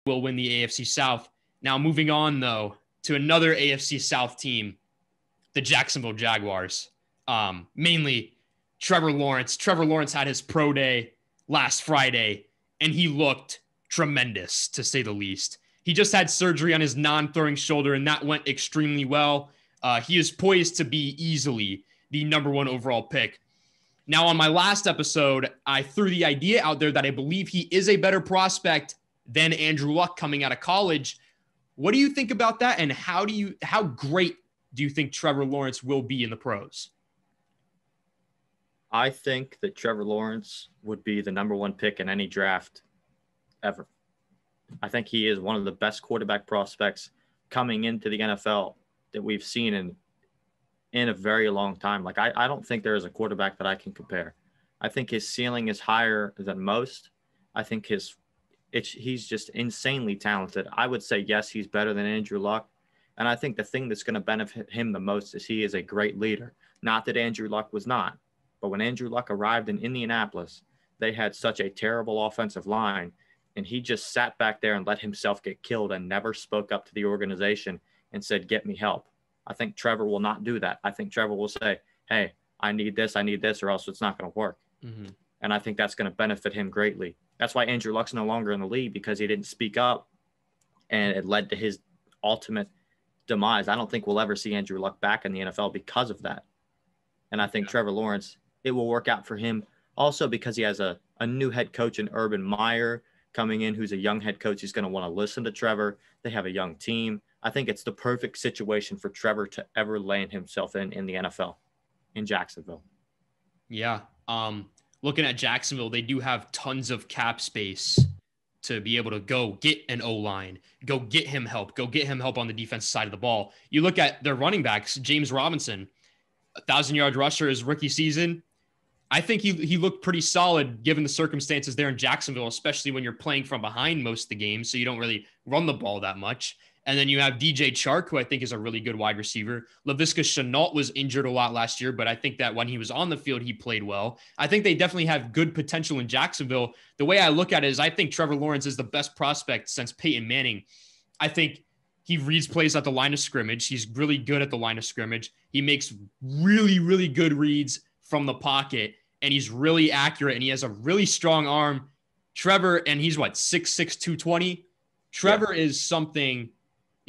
will win the AFC South. Now, moving on, though, to another AFC South team, the Jacksonville Jaguars. Mainly Trevor Lawrence. Trevor Lawrence had his pro day last Friday, and he looked tremendous, to say the least. He just had surgery on his non-throwing shoulder, and that went extremely well. He is poised to be easily the number one overall pick. Now, on my last episode, I threw the idea out there that I believe he is a better prospect than Andrew Luck coming out of college. What do you think about that? And how great do you think Trevor Lawrence will be in the pros? I think that Trevor Lawrence would be the number one pick in any draft ever. I think he is one of the best quarterback prospects coming into the NFL that we've seen in a very long time. Like, I don't think there is a quarterback that I can compare. I think his ceiling is higher than most. I think he's just insanely talented. I would say, yes, he's better than Andrew Luck. And I think the thing that's going to benefit him the most is he is a great leader. Not that Andrew Luck was not, but when Andrew Luck arrived in Indianapolis, they had such a terrible offensive line, and he just sat back there and let himself get killed and never spoke up to the organization and said, get me help. I think Trevor will not do that. I think Trevor will say, hey, I need this, or else it's not going to work. Mm-hmm. And I think that's going to benefit him greatly. That's why Andrew Luck's no longer in the league, because he didn't speak up, and it led to his ultimate demise. I don't think we'll ever see Andrew Luck back in the NFL because of that. And I think Trevor Lawrence, it will work out for him also because he has a new head coach in Urban Meyer coming in, who's a young head coach. He's going to want to listen to Trevor. They have a young team. I think it's the perfect situation for Trevor to ever land himself in the NFL in Jacksonville. Yeah. Looking at Jacksonville, they do have tons of cap space to be able to go get an O-line, go get him help on the defensive side of the ball. You look at their running backs, James Robinson, 1,000-yard rusher his rookie season. I think he looked pretty solid given the circumstances there in Jacksonville, especially when you're playing from behind most of the game, so you don't really run the ball that much. And then you have DJ Chark, who I think is a really good wide receiver. Laviska Shenault was injured a lot last year, but I think that when he was on the field, he played well. I think they definitely have good potential in Jacksonville. The way I look at it is I think Trevor Lawrence is the best prospect since Peyton Manning. I think he reads plays at the line of scrimmage. He's really good at the line of scrimmage. He makes really, really good reads from the pocket, and he's really accurate, and he has a really strong arm. Trevor, and he's 6'6", 220. Trevor is something...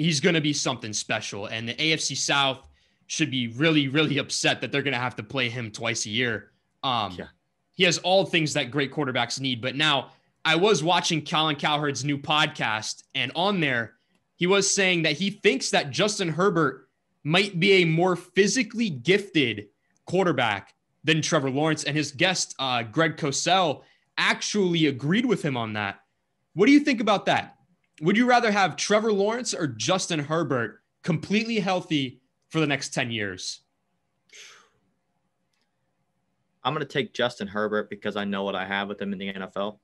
He's going to be something special, and the AFC South should be really, really upset that they're going to have to play him twice a year. He has all things that great quarterbacks need, but now I was watching Colin Cowherd's new podcast, and on there, he was saying that he thinks that Justin Herbert might be a more physically gifted quarterback than Trevor Lawrence, and his guest, Greg Cosell, actually agreed with him on that. What do you think about that? Would you rather have Trevor Lawrence or Justin Herbert completely healthy for the next 10 years? I'm going to take Justin Herbert because I know what I have with him in the NFL.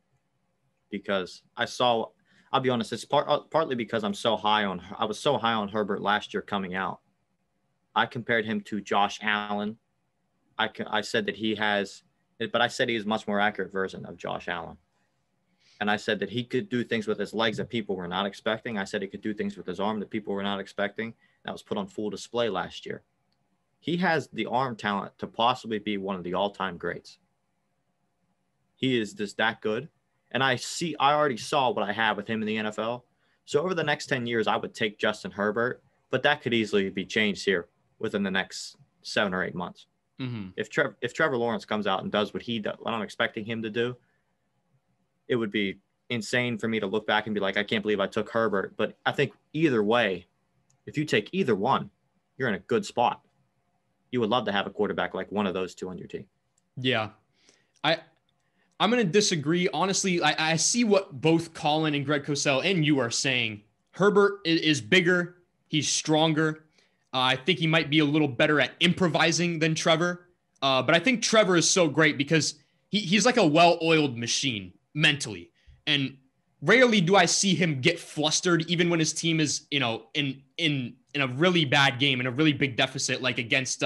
Because I'll be honest, it's partly because I was so high on Herbert last year coming out. I compared him to Josh Allen. I said that he has, but I said he is a much more accurate version of Josh Allen. And I said that he could do things with his legs that people were not expecting. I said he could do things with his arm that people were not expecting. That was put on full display last year. He has the arm talent to possibly be one of the all-time greats. He is just that good. And I already saw what I have with him in the NFL. So over the next 10 years, I would take Justin Herbert, but that could easily be changed here within the next 7 or 8 months. Mm-hmm. If Trevor Lawrence comes out and does what I'm expecting him to do, it would be insane for me to look back and be like, I can't believe I took Herbert. But I think either way, if you take either one, you're in a good spot. You would love to have a quarterback like one of those two on your team. Yeah. I'm going to disagree. Honestly, I see what both Colin and Greg Cosell and you are saying. Herbert is bigger. He's stronger. I think he might be a little better at improvising than Trevor. But I think Trevor is so great because he's like a well-oiled machine mentally. And rarely do I see him get flustered, even when his team is, in a really bad game, in a really big deficit, like against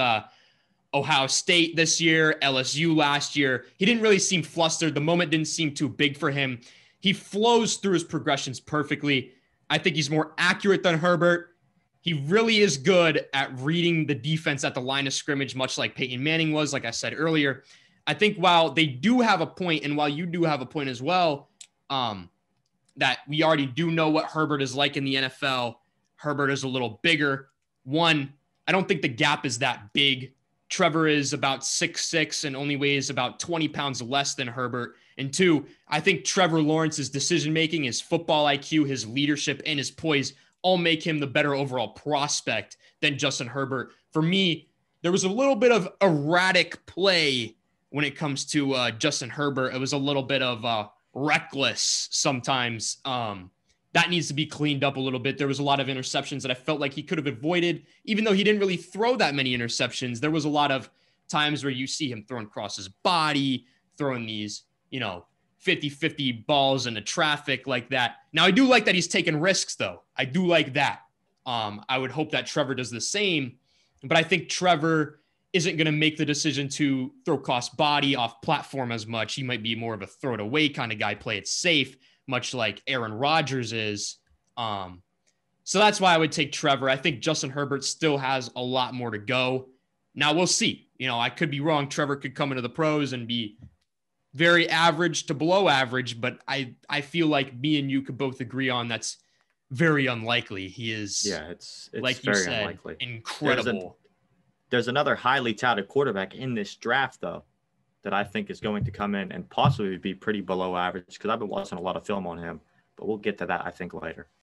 Ohio State this year, LSU last year. He didn't really seem flustered. The moment didn't seem too big for him. He flows through his progressions perfectly. I think he's more accurate than Herbert. He really is good at reading the defense at the line of scrimmage, much like Peyton Manning was, like I said earlier. I think while they do have a point, and while you do have a point as well, that we already do know what Herbert is like in the NFL. Herbert is a little bigger. One, I don't think the gap is that big. Trevor is about 6'6" and only weighs about 20 pounds less than Herbert. And two, I think Trevor Lawrence's decision-making, his football IQ, his leadership, and his poise all make him the better overall prospect than Justin Herbert. For me, there was a little bit of erratic play when it comes to Justin Herbert. It was a little bit of reckless sometimes. That needs to be cleaned up a little bit. There was a lot of interceptions that I felt like he could have avoided, even though he didn't really throw that many interceptions. There was a lot of times where you see him throwing across his body, throwing these, 50-50 balls into traffic like that. Now, I do like that he's taking risks, though. I do like that. I would hope that Trevor does the same, but I think Trevor isn't going to make the decision to throw cross body off platform as much. He might be more of a throw it away kind of guy, play it safe, much like Aaron Rodgers is. So that's why I would take Trevor. I think Justin Herbert still has a lot more to go. Now we'll see. I could be wrong. Trevor could come into the pros and be very average to below average, but I feel like me and you could both agree on that's very unlikely. He is, it's like very you said, unlikely. Incredible. There's another highly touted quarterback in this draft, though, that I think is going to come in and possibly be pretty below average because I've been watching a lot of film on him, but we'll get to that, I think, later.